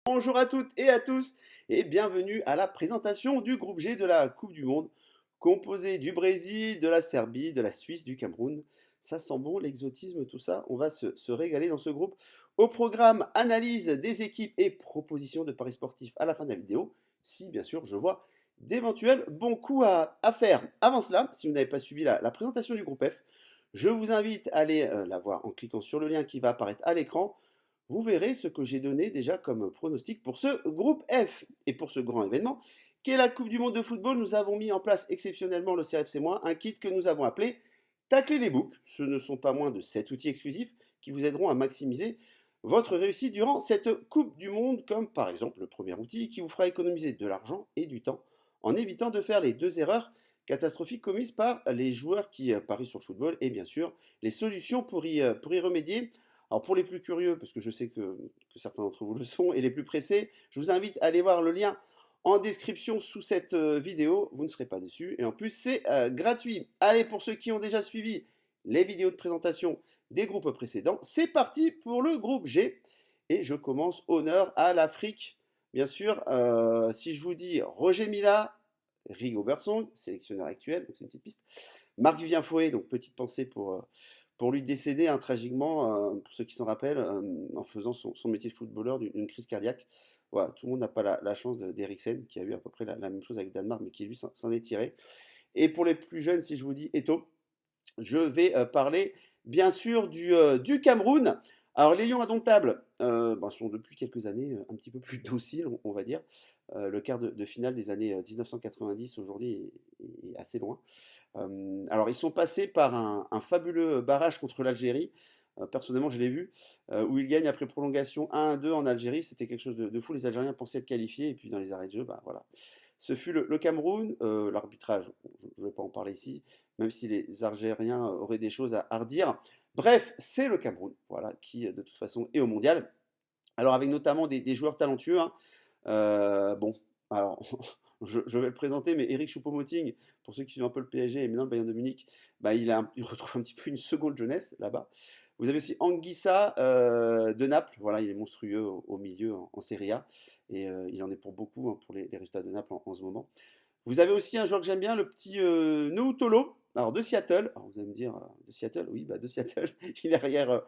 Bonjour à toutes et à tous et bienvenue à la présentation du groupe G de la Coupe du Monde, composé du Brésil, de la Serbie, de la Suisse, du Cameroun. Ça sent bon l'exotisme, tout ça. On va se régaler dans ce groupe. Au programme, analyse des équipes et propositions de paris sportifs à la fin de la vidéo, si bien sûr je vois d'éventuels bons coups à faire. Avant cela, si vous n'avez pas suivi la présentation du groupe F, je vous invite à aller la voir en cliquant sur le lien qui va apparaître à l'écran. Vous verrez ce que j'ai donné déjà comme pronostic pour ce groupe F. Et pour ce grand événement, qu'est la Coupe du Monde de football, nous avons mis en place exceptionnellement le CRFC-, un kit que nous avons appelé Tacler les books. Ce ne sont pas moins de 7 outils exclusifs qui vous aideront à maximiser votre réussite durant cette Coupe du Monde, comme par exemple le premier outil qui vous fera économiser de l'argent et du temps en évitant de faire les deux erreurs catastrophiques commises par les joueurs qui parient sur le football et bien sûr les solutions pour y remédier. Alors pour les plus curieux, parce que je sais que certains d'entre vous le sont, et les plus pressés, je vous invite à aller voir le lien en description sous cette vidéo, vous ne serez pas déçus, et en plus c'est gratuit. Allez, pour ceux qui ont déjà suivi les vidéos de présentation des groupes précédents, c'est parti pour le groupe G, et je commence honneur à l'Afrique. Bien sûr, si je vous dis Roger Mila, Rigobert Song, sélectionneur actuel, donc c'est une petite piste, Marc-Vivien Foé, donc petite pensée pour lui décéder tragiquement, pour ceux qui s'en rappellent, en faisant son métier de footballeur d'une crise cardiaque. Voilà, tout le monde n'a pas la chance d'Eriksen, qui a eu à peu près la même chose avec Danemark, mais qui lui s'en est tiré. Et pour les plus jeunes, si je vous dis Eto'o, je vais parler bien sûr du Cameroun. Alors les Lions indomptables sont depuis quelques années un petit peu plus dociles, on va dire. Le quart de finale des années 1990 aujourd'hui est assez loin. Alors ils sont passés par un fabuleux barrage contre l'Algérie. Personnellement, je l'ai vu, où ils gagnent après prolongation 1-2 en Algérie. C'était quelque chose de fou. Les Algériens pensaient être qualifiés, et puis dans les arrêts de jeu, bah voilà. Ce fut le Cameroun. L'arbitrage, je ne vais pas en parler ici, même si les Algériens auraient des choses à redire. Bref, c'est le Cameroun, voilà, qui de toute façon est au mondial. Alors avec notamment des joueurs talentueux, hein. Bon, alors je vais le présenter, mais Eric Choupo-Moting, pour ceux qui suivent un peu le PSG et maintenant le Bayern de Munich, bah, il retrouve un petit peu une seconde jeunesse là-bas. Vous avez aussi Anguissa de Naples, voilà, il est monstrueux au milieu en Serie A, et il en est pour beaucoup, hein, pour les résultats de Naples en ce moment. Vous avez aussi un joueur que j'aime bien, le petit Noutolo, alors de Seattle. Alors vous allez me dire, de Seattle, oui, bah de Seattle, il est arrière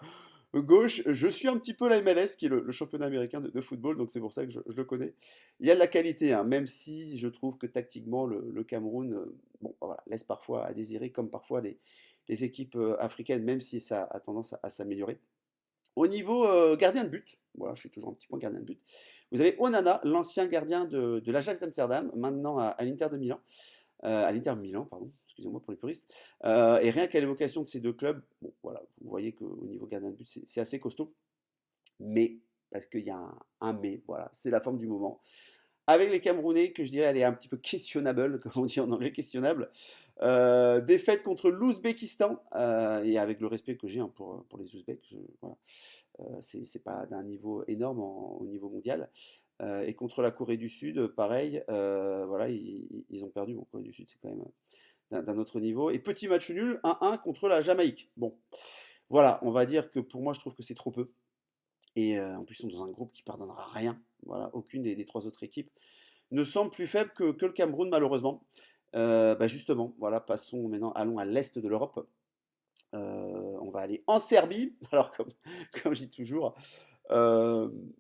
gauche. Je suis un petit peu la MLS, qui est le championnat américain de football, donc c'est pour ça que je le connais. Il y a de la qualité, hein, même si je trouve que tactiquement, le Cameroun bon, voilà, laisse parfois à désirer, comme parfois les équipes africaines, même si ça a tendance à s'améliorer. Au niveau gardien de but, voilà, je suis toujours un petit point gardien de but. Vous avez Onana, l'ancien gardien de l'Ajax d'Amsterdam, maintenant à l'Inter de Milan, à l'Inter Milan, pardon, excusez-moi pour les puristes. Et rien qu'à l'évocation de ces deux clubs, bon, voilà, vous voyez qu'au niveau gardien de but, c'est assez costaud. Mais, parce qu'il y a un mais, voilà, c'est la forme du moment. Avec les Camerounais, que je dirais, elle est un petit peu questionnable, comme on dit en anglais, questionnable. Défaite contre l'Ouzbékistan, et avec le respect que j'ai, hein, pour les Ouzbeks, voilà. C'est pas d'un niveau énorme au niveau mondial. Et contre la Corée du Sud, pareil, voilà, ils ont perdu. Bon, Corée du Sud, c'est quand même d'un autre niveau. Et petit match nul, 1-1 contre la Jamaïque. Bon, voilà, on va dire que pour moi, je trouve que c'est trop peu. Et en plus, ils sont dans un groupe qui pardonnera rien. Voilà, aucune des trois autres équipes ne semble plus faible que le Cameroun, malheureusement. Justement, voilà, passons maintenant, allons à l'est de l'Europe. On va aller en Serbie. Alors, comme je dis toujours,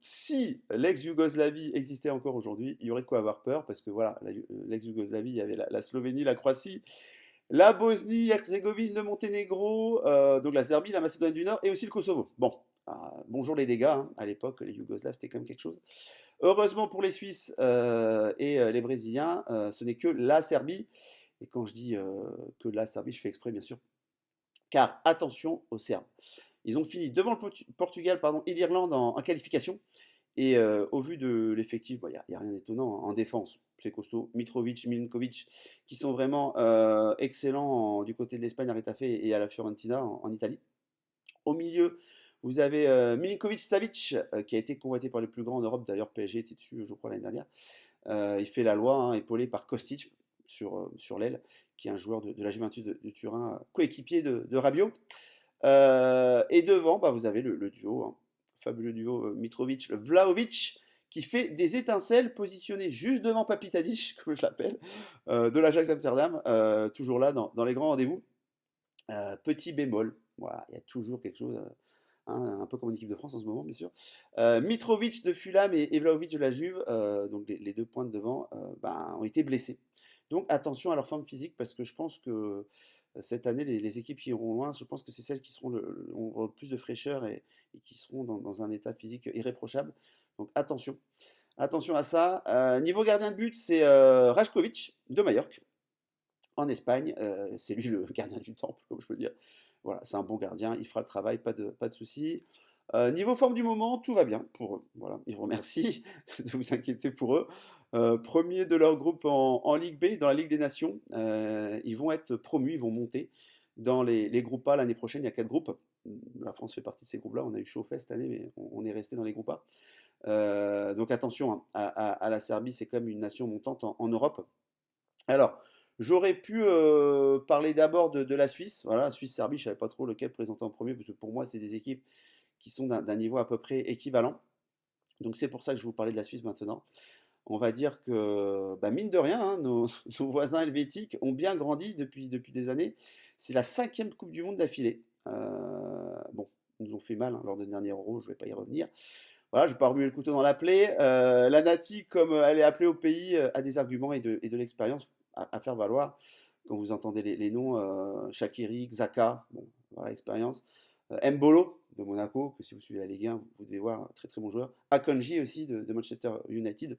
si l'ex-Yougoslavie existait encore aujourd'hui, il y aurait de quoi avoir peur, parce que voilà, l'ex-Yougoslavie, il y avait la Slovénie, la Croatie, la Bosnie, Herzégovine, le Monténégro, donc la Serbie, la Macédoine du Nord et aussi le Kosovo. Bon, bonjour les dégâts, hein. À l'époque, les Yougoslaves, c'était quand même quelque chose. Heureusement pour les Suisses et les Brésiliens, ce n'est que la Serbie. Et quand je dis que la Serbie, je fais exprès, bien sûr, car attention aux Serbes. Ils ont fini devant le Portugal, pardon, et l'Irlande en qualification. Et au vu de l'effectif, il n'y a rien d'étonnant en défense. C'est costaud. Mitrovic, Milinkovic, qui sont vraiment excellents du côté de l'Espagne à Retafe et à la Fiorentina en Italie. Au milieu, vous avez Milinkovic-Savic, qui a été convoité par les plus grands en Europe. D'ailleurs, PSG était dessus, je crois, l'année dernière. Il fait la loi, hein, épaulé par Kostic sur l'aile, qui est un joueur de la Juventus de Turin, coéquipier de Rabiot. Et devant, vous avez le duo, hein, fabuleux duo Mitrovic-Vlahovic, qui fait des étincelles positionné juste devant Papy Tadic, comme je l'appelle, de l'Ajax Amsterdam, toujours là dans les grands rendez-vous. Petit bémol, voilà, il y a toujours quelque chose, hein, un peu comme en équipe de France en ce moment, bien sûr. Mitrovic de Fulham et Vlahovic de la Juve, donc les deux points de devant, ont été blessés. Donc attention à leur forme physique parce que je pense que cette année, les équipes qui iront loin, je pense que c'est celles qui auront le plus de fraîcheur et qui seront dans un état physique irréprochable. Donc attention à ça. Niveau gardien de but, c'est Rajkovic de Majorque en Espagne. C'est lui le gardien du temple, comme je peux dire. Voilà, c'est un bon gardien, il fera le travail, pas de souci. Niveau forme du moment, tout va bien pour eux. Voilà, ils vous remercient de vous inquiéter pour eux. Premier de leur groupe en Ligue B, dans la Ligue des Nations. Ils vont être promus, ils vont monter dans les groupes A l'année prochaine. Il y a 4 groupes. La France fait partie de ces groupes-là. On a eu chaud au fait cette année, mais on est resté dans les groupes A. Donc attention hein, à la Serbie, c'est comme une nation montante en Europe. Alors, j'aurais pu parler d'abord de la Suisse. Voilà, Suisse-Serbie, je ne savais pas trop lequel présenter en premier, parce que pour moi, c'est des équipes qui sont d'un niveau à peu près équivalent. Donc c'est pour ça que je vais vous parler de la Suisse maintenant. On va dire que, mine de rien, hein, nos voisins helvétiques ont bien grandi depuis des années. C'est la 5e Coupe du Monde d'affilée. Bon, ils nous ont fait mal hein, lors de dernier Euro, je ne vais pas y revenir. Voilà, je ne vais pas remuer le couteau dans la plaie. La Nati, comme elle est appelée au pays, a des arguments et de l'expérience à faire valoir. Quand vous entendez les noms, Shaqiri, Xhaka, bon, voilà l'expérience. Mbolo de Monaco, que si vous suivez la Ligue 1, vous devez voir, un très très bon joueur. Akanji aussi de Manchester United.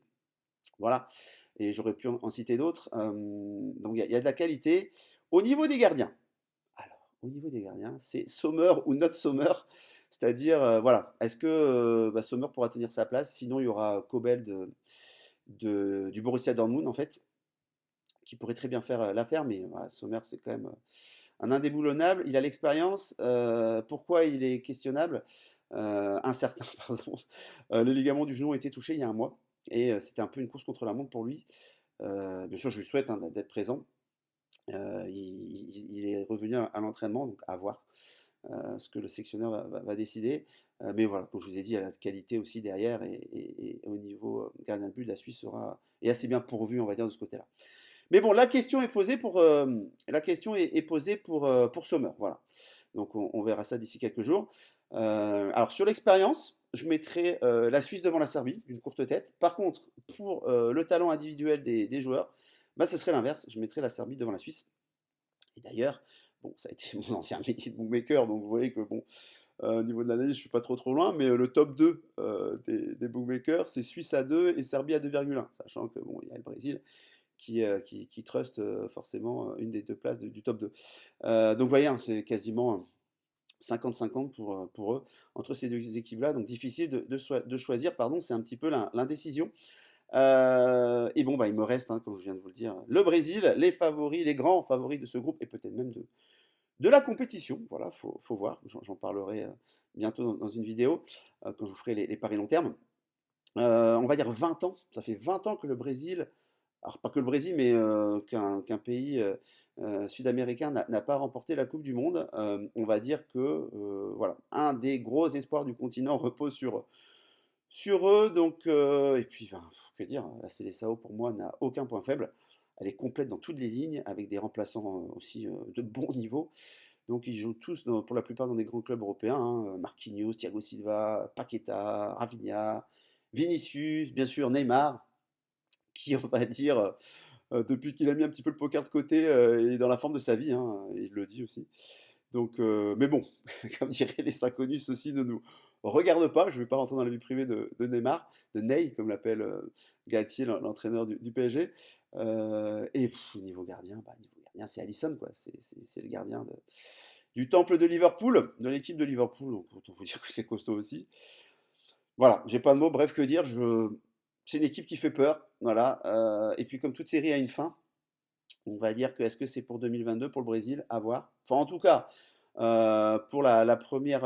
Voilà, et j'aurais pu en citer d'autres. Donc il y a de la qualité. Au niveau des gardiens, alors, au niveau des gardiens, c'est Sommer ou not Sommer, c'est-à-dire, voilà, est-ce que Sommer pourra tenir sa place? Sinon, il y aura Kobel du Borussia Dortmund, en fait, qui pourrait très bien faire l'affaire, mais voilà, Sommer, c'est quand même un indéboulonnable. Il a l'expérience. Pourquoi il est questionnable? Incertain, pardon. Le ligament du genou a été touché il y a un mois, et c'était un peu une course contre la montre pour lui. Bien sûr, je lui souhaite hein, d'être présent. Il est revenu à l'entraînement, donc à voir ce que le sectionneur va décider. Mais voilà, comme je vous ai dit, il y a la qualité aussi derrière et au niveau gardien de but, la Suisse est assez bien pourvue, on va dire, de ce côté-là. Mais bon, la question est posée pour Sommer, voilà. Donc on verra ça d'ici quelques jours. Alors sur l'expérience, je mettrai la Suisse devant la Serbie, d'une courte tête. Par contre, pour le talent individuel des joueurs, ce serait l'inverse. Je mettrai la Serbie devant la Suisse. Et d'ailleurs, bon, ça a été mon ancien métier de bookmaker, donc vous voyez que bon, au niveau de l'analyse, je suis pas trop loin, mais le top 2 des bookmakers, c'est Suisse à 2 et Serbie à 2,1, sachant que bon, il y a le Brésil qui trust forcément une des deux places du top 2. Donc vous voyez, hein, c'est quasiment 50-50 pour eux, entre ces deux équipes-là, donc difficile de choisir, pardon, c'est un petit peu l'indécision. Et bon, il me reste, hein, comme je viens de vous le dire, le Brésil, les favoris, les grands favoris de ce groupe, et peut-être même de la compétition. Voilà, faut voir, j'en parlerai bientôt dans une vidéo, quand je vous ferai les paris long terme. On va dire 20 ans, ça fait 20 ans que le Brésil, alors pas que le Brésil, mais qu'un pays sud-américain n'a pas remporté la Coupe du Monde. On va dire que voilà, un des gros espoirs du continent repose sur eux. Donc, et puis, que dire, la Seleção pour moi n'a aucun point faible. Elle est complète dans toutes les lignes, avec des remplaçants aussi de bon niveau. Donc ils jouent tous, pour la plupart, dans des grands clubs européens. Hein. Marquinhos, Thiago Silva, Paqueta, Rafinha, Vinicius, bien sûr Neymar, qui, on va dire, depuis qu'il a mis un petit peu le poker de côté, est dans la forme de sa vie, hein, il le dit aussi. Donc, mais bon, comme diraient les inconnus, ceci ne nous regarde pas. Je ne vais pas rentrer dans la vie privée de Neymar, de Ney, comme l'appelle Galtier, l'entraîneur du PSG. Et niveau gardien, c'est Alisson, quoi. C'est le gardien du temple de Liverpool, de l'équipe de Liverpool. Donc, autant vous dire que c'est costaud aussi. Voilà, j'ai pas de mots. Bref, que dire. C'est une équipe qui fait peur. Voilà. Et puis, comme toute série a une fin, on va dire que est-ce que c'est pour 2022 pour le Brésil? À voir. Enfin, en tout cas, pour la première,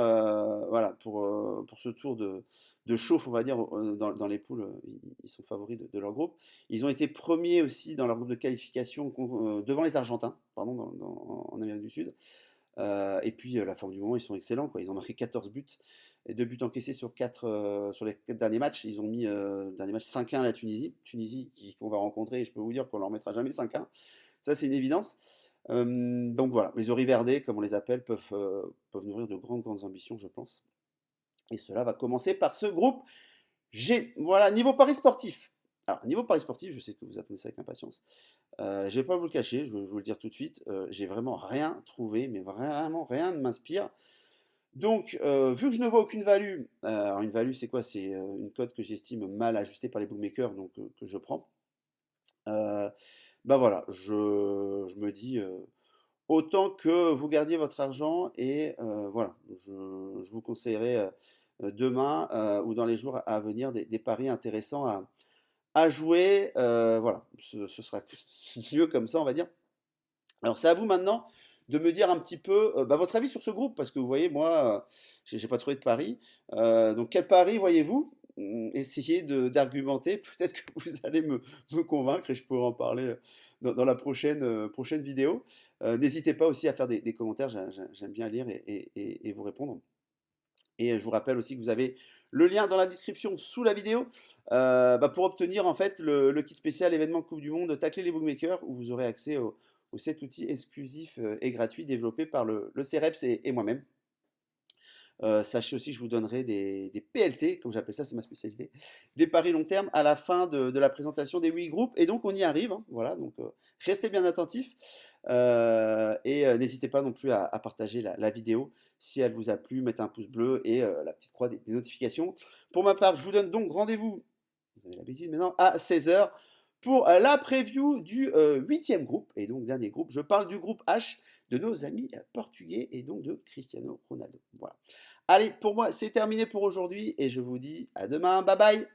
voilà, pour ce tour de chauffe, on va dire, dans les poules, ils sont favoris de leur groupe. Ils ont été premiers aussi dans leur groupe de qualification devant les Argentins, pardon, en Amérique du Sud. Et puis la forme du moment, ils sont excellents, quoi. Ils ont marqué 14 buts et 2 buts encaissés sur les 4 derniers matchs. Ils ont mis dernier match 5-1 à la Tunisie. Tunisie qu'on va rencontrer, et je peux vous dire qu'on leur mettra jamais 5-1. Ça, c'est une évidence. Donc voilà, les Oriverdés, comme on les appelle, peuvent nourrir de grandes ambitions, je pense. Et cela va commencer par ce groupe G. Voilà, niveau paris sportif. Alors, niveau paris sportif, je sais que vous attendez ça avec impatience. Je ne vais pas vous le cacher, je vais vous le dire tout de suite. J'ai vraiment rien trouvé, mais vraiment rien ne m'inspire. Donc, vu que je ne vois aucune value, alors une value, c'est quoi? C'est une cote que j'estime mal ajustée par les bookmakers, donc que je prends. Bah voilà, je me dis, autant que vous gardiez votre argent et voilà, je vous conseillerais demain ou dans les jours à venir des paris intéressants à jouer. Voilà, ce sera mieux comme ça, on va dire. Alors c'est à vous maintenant de me dire un petit peu bah, votre avis sur ce groupe, parce que vous voyez, moi, j'ai pas trouvé de pari. Donc quel pari voyez-vous? Essayez d'argumenter, peut-être que vous allez me convaincre et je pourrai en parler dans la prochaine vidéo. N'hésitez pas aussi à faire des commentaires, j'aime bien lire et vous répondre. Et je vous rappelle aussi que vous avez le lien dans la description sous la vidéo bah, pour obtenir en fait le kit spécial événement Coupe du Monde Tacler les Bookmakers où vous aurez accès aux 7 outils exclusifs et gratuits développés par le CEREPS et moi-même. Sachez aussi que je vous donnerai des PLT, comme j'appelle ça, c'est ma spécialité, des paris long terme à la fin de la présentation des 8 groupes. Et donc on y arrive, hein, voilà, donc restez bien attentifs. Et n'hésitez pas non plus à partager la vidéo si elle vous a plu, mettez un pouce bleu et la petite croix des notifications. Pour ma part, je vous donne donc rendez-vous, vous avez l'habitude maintenant, à 16 h pour la preview du 8e groupe, et donc dernier groupe. Je parle du groupe H de nos amis portugais et donc de Cristiano Ronaldo. Voilà. Allez, pour moi, c'est terminé pour aujourd'hui et je vous dis à demain. Bye bye!